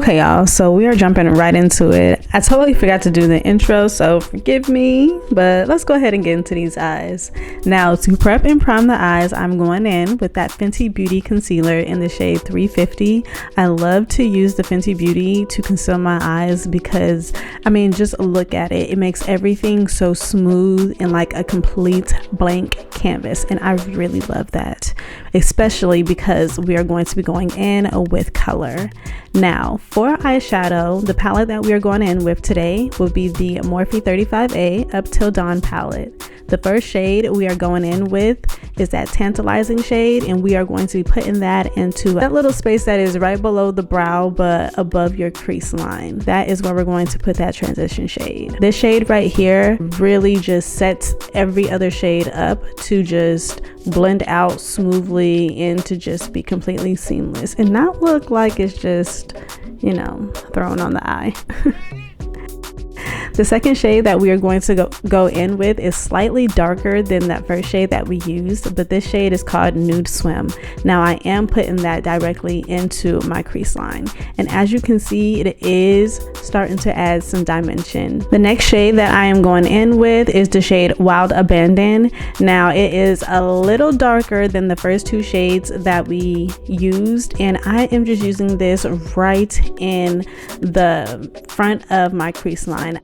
Okay, y'all, so we are jumping right into it. I totally forgot to do the intro, so forgive me, but let's go ahead and get into these eyes. Now, to prep and prime the eyes, I'm going in with that Fenty Beauty concealer in the shade 350. I love to use the Fenty Beauty to conceal my eyes because, I mean, just look at it. It makes everything so smooth and like a complete blank canvas, and I really love that, especially because we are going to be going in with color. Now, for eyeshadow, the palette that we are going in with today will be the Morphe 35A Up Till Dawn palette. The first shade we are going in with is that tantalizing shade, and we are going to be putting that into that little space that is right below the brow but above your crease line. That is where we're going to put that transition shade. This shade right here really just sets every other shade up to just blend out smoothly and to just be completely seamless and not look like it's just, you know, thrown on the eye. The second shade that we are going to go in with is slightly darker than that first shade that we used, but this shade is called Nude Swim. Now I am putting that directly into my crease line, and as you can see, it is starting to add some dimension. The next shade that I am going in with is the shade Wild Abandon. Now it is a little darker than the first two shades that we used, and I am just using this right in the front of my crease line.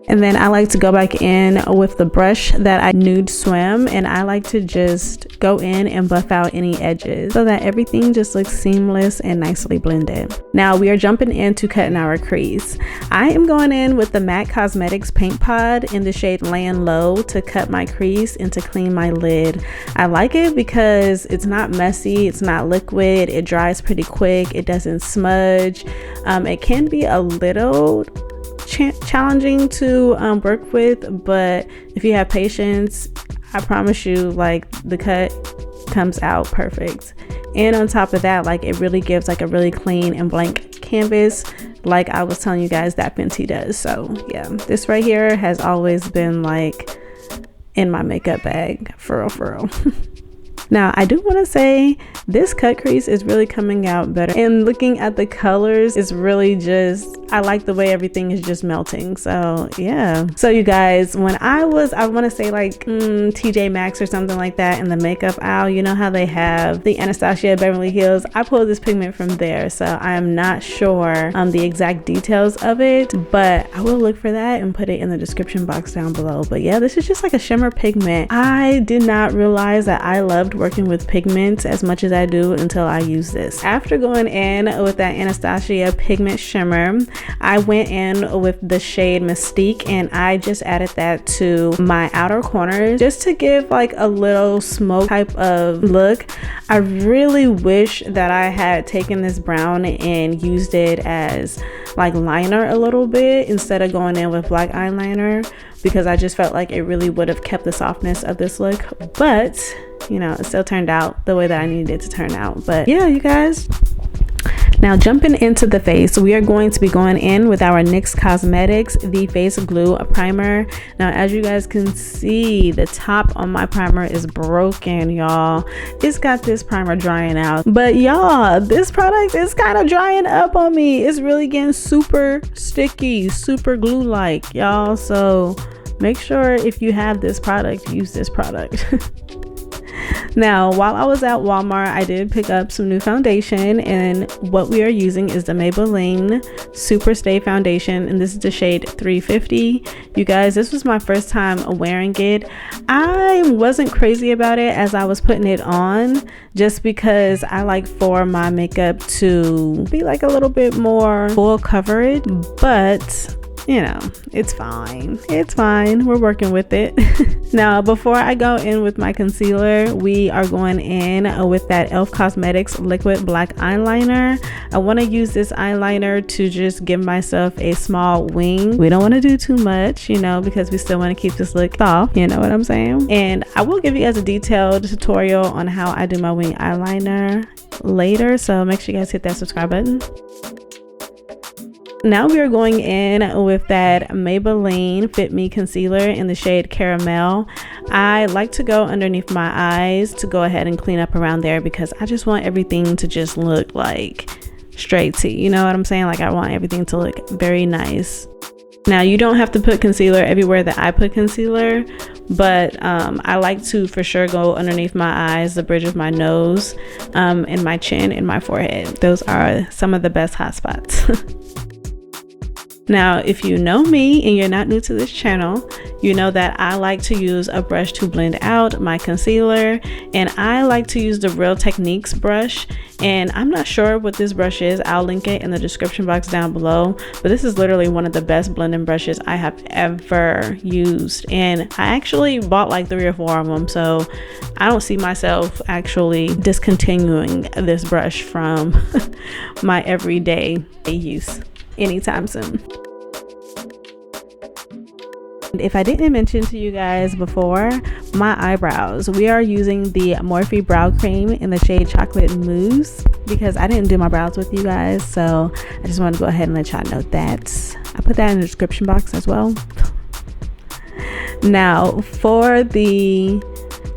And then I like to go back in with the brush that I Nude Swim, and I like to just go in and buff out any edges so that everything just looks seamless and nicely blended. Now we are jumping into cutting our crease. I am going in with the MAC Cosmetics Paint Pod in the shade Layin Low to cut my crease and to clean my lid. I like it because it's not messy, it's not liquid, it dries pretty quick, it doesn't smudge. It can be a little challenging to work with, but if you have patience, I promise you, like, the cut comes out perfect. And on top of that, like, it really gives like a really clean and blank canvas, like I was telling you guys that Fenty does. So yeah, this right here has always been like in my makeup bag, for real, for real. Now I do want to say this cut crease is really coming out better, and looking at the colors is really just, I like the way everything is just melting. So yeah, so you guys, when I want to say like TJ Maxx or something like that in the makeup aisle, you know how they have the Anastasia Beverly Hills, I pulled this pigment from there. So I am not sure the exact details of it, but I will look for that and put it in the description box down below. But yeah, this is just like a shimmer pigment. I did not realize that I loved working with pigments as much as I do until I use this. After going in with that Anastasia pigment shimmer, I went in with the shade Mystique, and I just added that to my outer corners just to give like a little smoke type of look. I really wish that I had taken this brown and used it as like liner a little bit instead of going in with black eyeliner, because I just felt like it really would have kept the softness of this look. But you know, it still turned out the way that I needed it to turn out. But yeah, you guys, now jumping into the face, we are going to be going in with our NYX Cosmetics the Face Glue Primer. Now as you guys can see, the top on my primer is broken, y'all. It's got this primer drying out, but y'all, this product is kind of drying up on me. It's really getting super sticky, super glue like, y'all. So make sure if you have this product, use this product. Now, while I was at Walmart, I did pick up some new foundation, and what we are using is the Maybelline Super Stay Foundation, and this is the shade 350. You guys, this was my first time wearing it. I wasn't crazy about it as I was putting it on, just because I like for my makeup to be like a little bit more full coverage, but you know, it's fine. It's fine. We're working with it. Now, before I go in with my concealer, we are going in with that e.l.f. Cosmetics Liquid Black Eyeliner. I want to use this eyeliner to just give myself a small wing. We don't want to do too much, you know, because we still want to keep this look soft. You know what I'm saying? And I will give you guys a detailed tutorial on how I do my wing eyeliner later. So make sure you guys hit that subscribe button. Now we are going in with that Maybelline Fit Me concealer in the shade Caramel. I like to go underneath my eyes to go ahead and clean up around there because I just want everything to just look like straight T. You know what I'm saying? Like I want everything to look very nice. Now you don't have to put concealer everywhere that I put concealer, but I like to for sure go underneath my eyes, the bridge of my nose, and my chin and my forehead. Those are some of the best hot spots. Now, if you know me and you're not new to this channel, you know that I like to use a brush to blend out my concealer, and I like to use the Real Techniques brush. And I'm not sure what this brush is. I'll link it in the description box down below, but this is literally one of the best blending brushes I have ever used, and I actually bought like 3 or 4 of them, so I don't see myself actually discontinuing this brush from my everyday use anytime soon. If I didn't mention to you guys before, my eyebrows, we are using the Morphe brow cream in the shade Chocolate Mousse because I didn't do my brows with you guys, so I just want to go ahead and let y'all know that. I put that in the description box as well. Now for the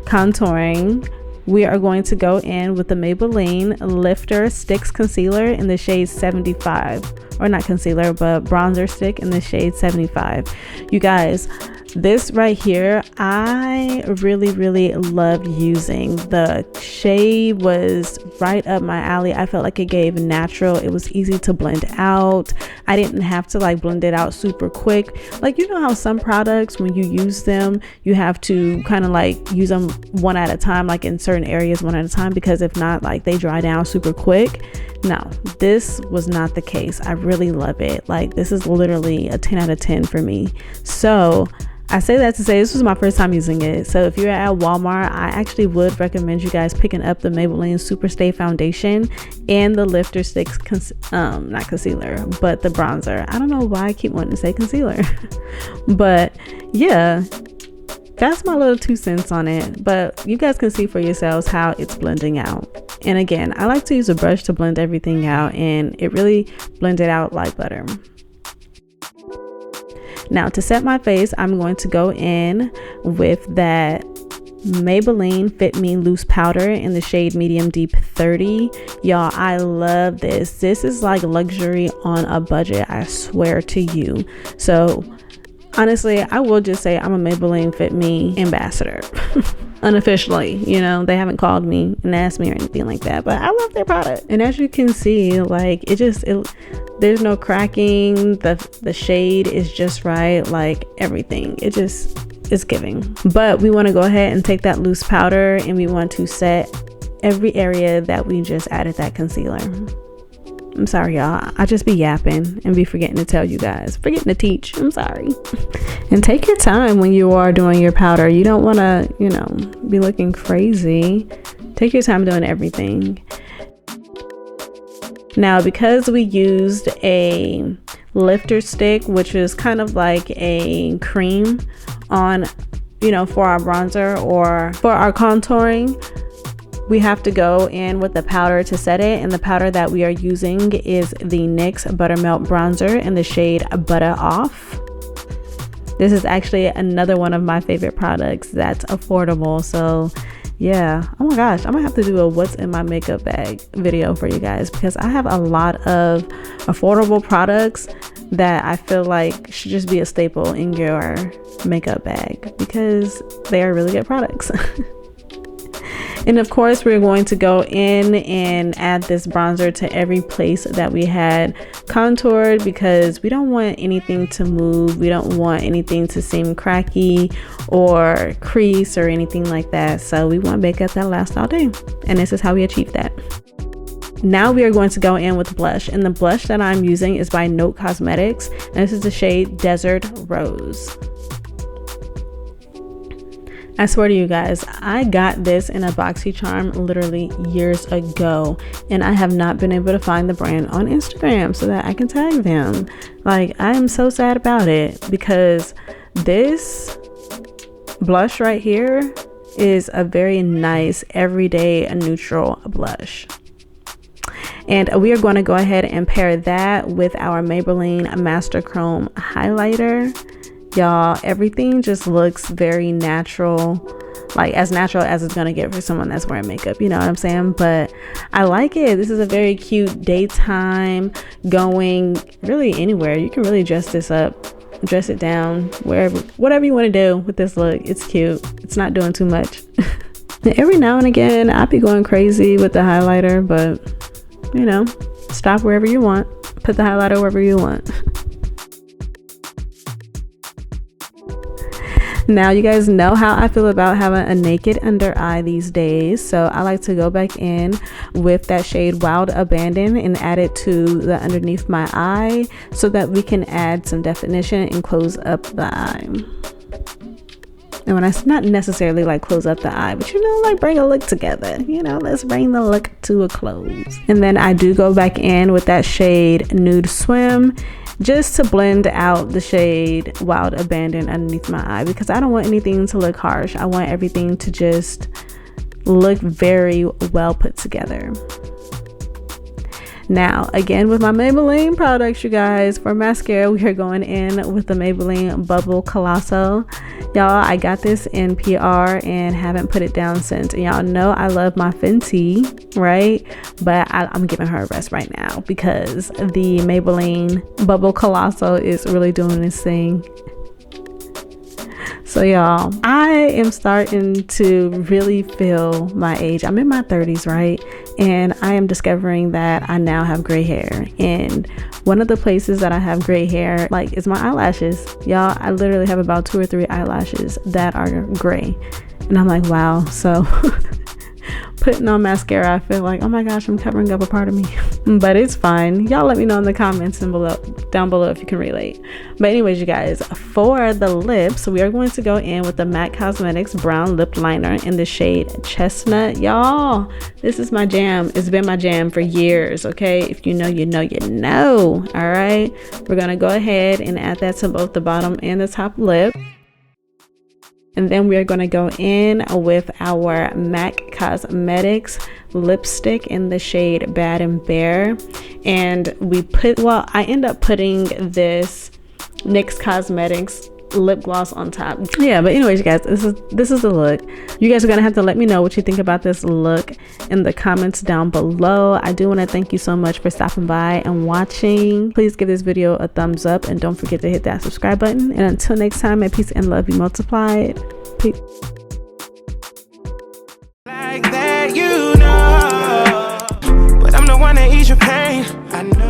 contouring, we are going to go in with the Maybelline Lifter Sticks Concealer in the shade 75. Or not concealer, but bronzer stick in the shade 75. You guys, this right here, I really love using. The shade was right up my alley. I felt like it gave natural. It was easy to blend out. I didn't have to like blend it out super quick. Like, you know how some products, when you use them, you have to kind of like use them one at a time, like in certain areas one at a time, because if not, like they dry down super quick. No, this was not the case. I really love it. Like, this is literally a 10 out of 10 for me. So I say that to say this was my first time using it. So if you're at Walmart, I actually would recommend you guys picking up the Maybelline Super Stay Foundation and the Lifter Sticks, not concealer, but the bronzer. I don't know why I keep wanting to say concealer. But yeah, that's my little 2 cents on it. But you guys can see for yourselves how it's blending out. And again, I like to use a brush to blend everything out, and it really blended out like butter. Now to set my face, I'm going to go in with that Maybelline Fit Me Loose Powder in the shade Medium Deep 30. Y'all, I love this. This is like luxury on a budget, I swear to you. So honestly, I will just say I'm a Maybelline Fit Me ambassador. Unofficially, you know, they haven't called me and asked me or anything like that, but I love their product. And as you can see, like there's no cracking, the shade is just right, like everything, it's giving. But we want to go ahead and take that loose powder and we want to set every area that we just added that concealer. I'm sorry, y'all. I just be yapping and be forgetting to tell you guys, forgetting to teach. I'm sorry. And take your time when you are doing your powder. You don't want to, you know, be looking crazy. Take your time doing everything. Now, because we used a lifter stick, which is kind of like a cream on, you know, for our bronzer or for our contouring, we have to go in with the powder to set it, and the powder that we are using is the NYX Buttermelt Bronzer in the shade Butter Off. This is actually another one of my favorite products that's affordable. So yeah, oh my gosh, I'm gonna have to do a what's in my makeup bag video for you guys, because I have a lot of affordable products that I feel like should just be a staple in your makeup bag because they are really good products. And of course, we're going to go in and add this bronzer to every place that we had contoured, because we don't want anything to move. We don't want anything to seem cracky or crease or anything like that. So we want makeup that lasts all day. And this is how we achieve that. Now we are going to go in with blush, and the blush that I'm using is by Note Cosmetics, and this is the shade Desert Rose. I swear to you guys, I got this in a BoxyCharm literally years ago, and I have not been able to find the brand on Instagram so that I can tag them. Like, I am so sad about it, because this blush right here is a very nice everyday neutral blush. And we are going to go ahead and pair that with our Maybelline Master Chrome highlighter. Y'all, everything just looks very natural, like as natural as it's gonna get for someone that's wearing makeup, you know what I'm saying? But I like it. This is a very cute daytime going really anywhere. You can really dress this up, dress it down, wherever, whatever you want to do with this look. It's cute. It's not doing too much. Every now and again I be going crazy with the highlighter, but you know, stop wherever you want, put the highlighter wherever you want. Now you guys know how I feel about having a naked under eye these days, so I like to go back in with that shade Wild Abandon and add it to the underneath my eye so that we can add some definition and close up the eye. And when I not necessarily like close up the eye, but you know, like bring a look together, you know, let's bring the look to a close. And then I do go back in with that shade Nude Swim just to blend out the shade Wild Abandon underneath my eye, because I don't want anything to look harsh. I want everything to just look very well put together. Now again with my Maybelline products, you guys, for mascara we are going in with the Maybelline Bubble Colossal. Y'all, I got this in PR and haven't put it down since. And y'all know I love my Fenty, right? But I'm giving her a rest right now because the Maybelline Bubble Colossal is really doing this thing. So y'all, I am starting to really feel my age. I'm in my 30s, right? And I am discovering that I now have gray hair. And one of the places that I have gray hair, like, is my eyelashes. Y'all, I literally have about 2 or 3 eyelashes that are gray. And I'm like, wow. So putting on mascara, I feel like, oh my gosh, I'm covering up a part of me. But it's fine. Y'all let me know in the comments and down below if you can relate. But anyways, you guys, for the lips, we are going to go in with the MAC Cosmetics Brown Lip Liner in the shade Chestnut. Y'all, this is my jam. It's been my jam for years, okay? If you know, you know, you know. All right, we're gonna go ahead and add that to both the bottom and the top lip. And then we are going to go in with our MAC Cosmetics lipstick in the shade Bad and Bare. And we put, well, I end up putting this NYX Cosmetics lip gloss on top. Yeah, but anyways, you guys, this is the look. You guys are gonna have to let me know what you think about this look in the comments down below. I do want to thank you so much for stopping by and watching. Please give this video a thumbs up and don't forget to hit that subscribe button. And until next time, may peace and love be multiplied. Peace. Like that, you know, but I'm the one that ease your pain. I know.